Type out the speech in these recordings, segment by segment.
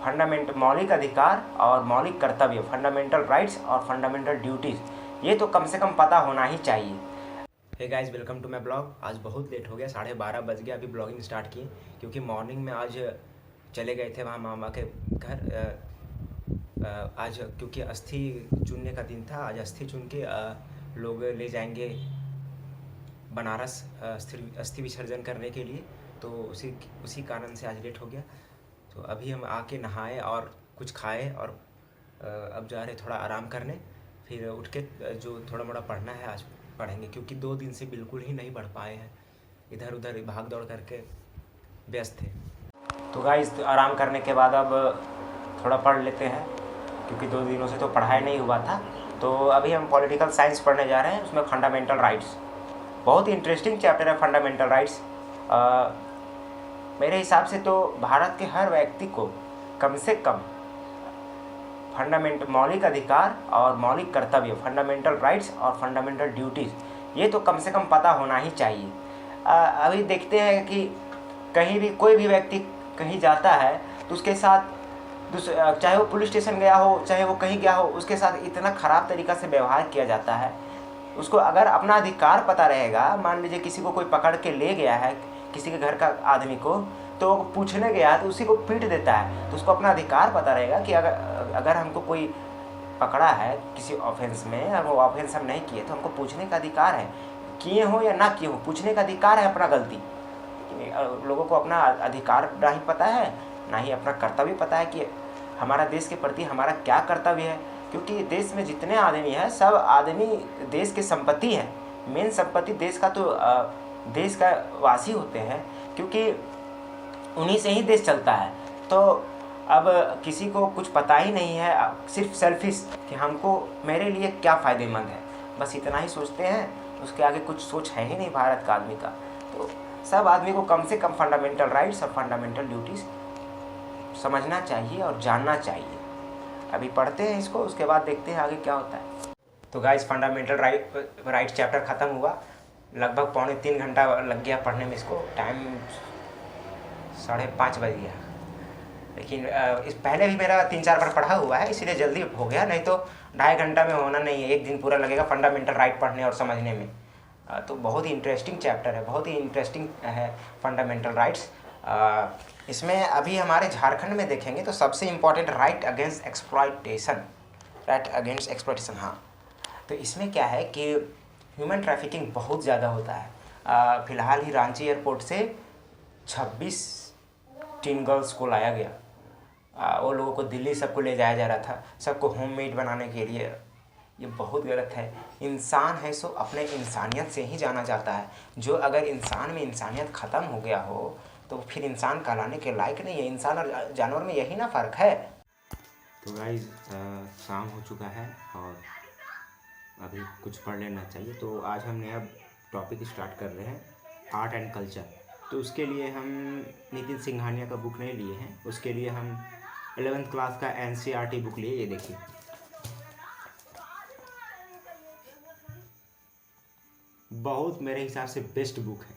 Fundamental मौलिक अधिकार और मौलिक कर्तव्य, फंडामेंटल राइट्स और फंडामेंटल ड्यूटीज़, ये तो कम से कम पता होना ही चाहिए। Hey guys, welcome to my blog. आज बहुत लेट हो गया, 12:30 बज गया अभी ब्लॉगिंग स्टार्ट किए, क्योंकि मॉर्निंग में आज चले गए थे वहाँ मामा के घर। आज क्योंकि अस्थि चुनने का दिन था, आज अस्थि चुन के लोग ले जाएंगे बनारस अस्थि विसर्जन करने के लिए, तो उसी कारण से आज लेट हो गया। तो अभी हम आके नहाए और कुछ खाए और अब जा रहे थोड़ा आराम करने, फिर उठ के जो थोड़ा मोड़ा पढ़ना है आज पढ़ेंगे, क्योंकि 2 दिन से बिल्कुल ही नहीं पढ़ पाए हैं, इधर उधर भाग दौड़ करके व्यस्त थे। तो गाइस, आराम करने के बाद अब थोड़ा पढ़ लेते हैं, क्योंकि 2 दिनों से तो पढ़ाई नहीं हुआ था। तो अभी हम पॉलिटिकल साइंस पढ़ने जा रहे हैं, उसमें फंडामेंटल राइट्स, बहुत ही इंटरेस्टिंग चैप्टर है फंडामेंटल राइट्स। मेरे हिसाब से तो भारत के हर व्यक्ति को कम से कम मौलिक अधिकार और मौलिक कर्तव्य, फंडामेंटल राइट्स और फंडामेंटल ड्यूटीज़, ये तो कम से कम पता होना ही चाहिए। अभी देखते हैं कि कहीं भी कोई भी व्यक्ति कहीं जाता है तो उसके साथ चाहे वो पुलिस स्टेशन गया हो, चाहे वो कहीं गया हो, उसके साथ इतना ख़राब तरीक़ा से व्यवहार किया जाता है। उसको अगर अपना अधिकार पता रहेगा, मान लीजिए किसी को कोई पकड़ के ले गया है, किसी के घर का आदमी को, तो पूछने गया है तो उसी को पीट देता है, तो उसको अपना अधिकार पता रहेगा कि अगर हमको कोई पकड़ा है किसी ऑफेंस में और वो ऑफेंस हम नहीं किए तो हमको पूछने का अधिकार है, किए हो या ना किए हो, पूछने का अधिकार है अपना गलती। लोगों को अपना अधिकार ना ही पता है, ना ही अपना कर्तव्य पता है कि हमारा देश के प्रति हमारा क्या कर्तव्य है, क्योंकि देश में जितने आदमी हैं सब आदमी देश की संपत्ति है। मेन संपत्ति देश का तो देश का वासी होते हैं, क्योंकि उन्हीं से ही देश चलता है। तो अब किसी को कुछ पता ही नहीं है, सिर्फ सेल्फिश कि हमको मेरे लिए क्या फ़ायदेमंद है, बस इतना ही सोचते हैं, उसके आगे कुछ सोच है ही नहीं भारत का आदमी का। तो सब आदमी को कम से कम फंडामेंटल राइट्स और फंडामेंटल ड्यूटीज़ समझना चाहिए और जानना चाहिए। अभी पढ़ते हैं इसको, उसके बाद देखते हैं आगे क्या होता है। तो गाइस, फंडामेंटल राइट चैप्टर ख़त्म हुआ, लगभग 2.25 घंटा लग गया पढ़ने में। इसको टाइम 5:30 बज गया, लेकिन इस पहले भी मेरा 3-4 बार पढ़ा हुआ है, इसीलिए जल्दी हो गया, नहीं तो 2.5 घंटा में होना नहीं है, 1 दिन पूरा लगेगा फंडामेंटल राइट पढ़ने और समझने में। तो बहुत ही इंटरेस्टिंग चैप्टर है, बहुत ही इंटरेस्टिंग है फंडामेंटल राइट्स। इसमें अभी हमारे झारखंड में देखेंगे तो सबसे इम्पॉर्टेंट राइट अगेंस्ट एक्सप्लॉयटेशन, हाँ। तो इसमें क्या है कि ह्यूमन ट्रैफिकिंग बहुत ज़्यादा होता है। फ़िलहाल ही रांची एयरपोर्ट से 26 टीन गर्ल्स को लाया गया। वो लोगों को दिल्ली सबको ले जाया जा रहा था, सबको होममेड बनाने के लिए। ये बहुत गलत है। इंसान है सो अपने इंसानियत से ही जाना जाता है। जो अगर इंसान में इंसानियत ख़त्म हो गया हो तो फिर इंसान कहलाने के लायक नहीं है। इंसान और जानवर में यही ना फ़र्क है। तो गाइस, शाम हो चुका है और अभी कुछ पढ़ लेना चाहिए। तो आज हम नया टॉपिक स्टार्ट कर रहे हैं, आर्ट एंड कल्चर। तो उसके लिए हम नितिन सिंघानिया का बुक नहीं लिए हैं, उसके लिए हम 11th क्लास का NCERT बुक लिए। ये देखिए, बहुत मेरे हिसाब से बेस्ट बुक है।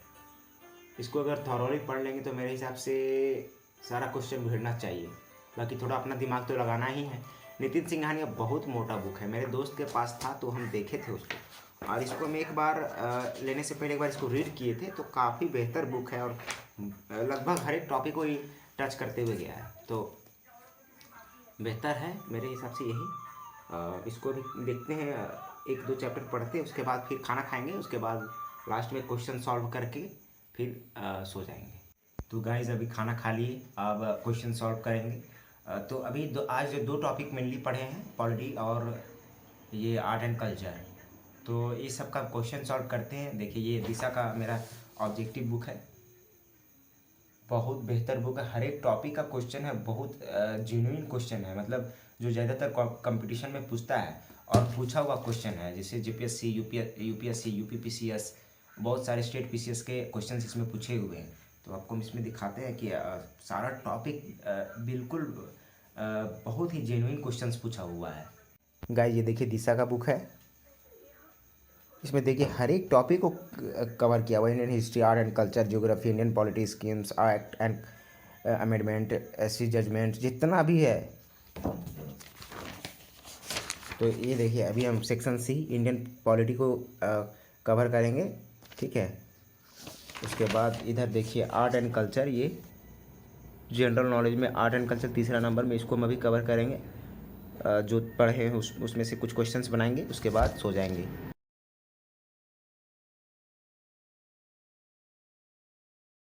इसको अगर थॉरोली पढ़ लेंगे तो मेरे हिसाब से सारा क्वेश्चन भिड़ना चाहिए। बाकी थोड़ा अपना दिमाग तो लगाना ही है। नितिन सिंघानिया बहुत मोटा बुक है, मेरे दोस्त के पास था तो हम देखे थे उसको, और इसको हम एक बार लेने से पहले एक बार इसको रीड किए थे। तो काफ़ी बेहतर बुक है और लगभग हर एक टॉपिक को ही टच करते हुए गया है, तो बेहतर है मेरे हिसाब से यही। इसको भी देखते हैं, 1-2 चैप्टर पढ़ते हैं, उसके बाद फिर खाना खाएंगे, उसके बाद लास्ट में क्वेश्चन सॉल्व करके फिर सो जाएंगे। तो गाइज, अभी खाना खा लिए, अब क्वेश्चन सॉल्व करेंगे। तो अभी आज 2 टॉपिक मेनली पढ़े हैं, पॉलिटी और ये आर्ट एंड कल्चर। तो ये सब का क्वेश्चन सॉल्व करते हैं। देखिए, ये दिशा का मेरा ऑब्जेक्टिव बुक है, बहुत बेहतर बुक है। हर एक टॉपिक का क्वेश्चन है, बहुत जेन्युइन क्वेश्चन है, मतलब जो ज़्यादातर कंपटीशन में पूछता है और पूछा हुआ क्वेश्चन है, जैसे GPSC, UPSC, UPPCS, बहुत सारे स्टेट PCS के क्वेश्चन इसमें पूछे हुए हैं। तो आपको हम इसमें दिखाते हैं कि सारा टॉपिक बिल्कुल बहुत ही जेन्युइन क्वेश्चंस पूछा हुआ है। गाइस, ये देखिए दिशा का बुक है, इसमें देखिए हर एक टॉपिक को कवर किया हुआ है। Indian history, art and culture, geography, Indian polity schemes, act and amendment, SC judgement, जितना भी है। तो ये देखिए, अभी हम सेक्शन सी इंडियन पॉलिटी को कवर करेंगे, ठीक है। उसके बाद इधर देखिए आर्ट एंड कल्चर, ये जनरल नॉलेज में आर्ट एंड कल्चर तीसरा नंबर में, इसको हम अभी कवर करेंगे। जो पढ़े हैं उसमें से कुछ क्वेश्चंस बनाएंगे, उसके बाद सो जाएंगे।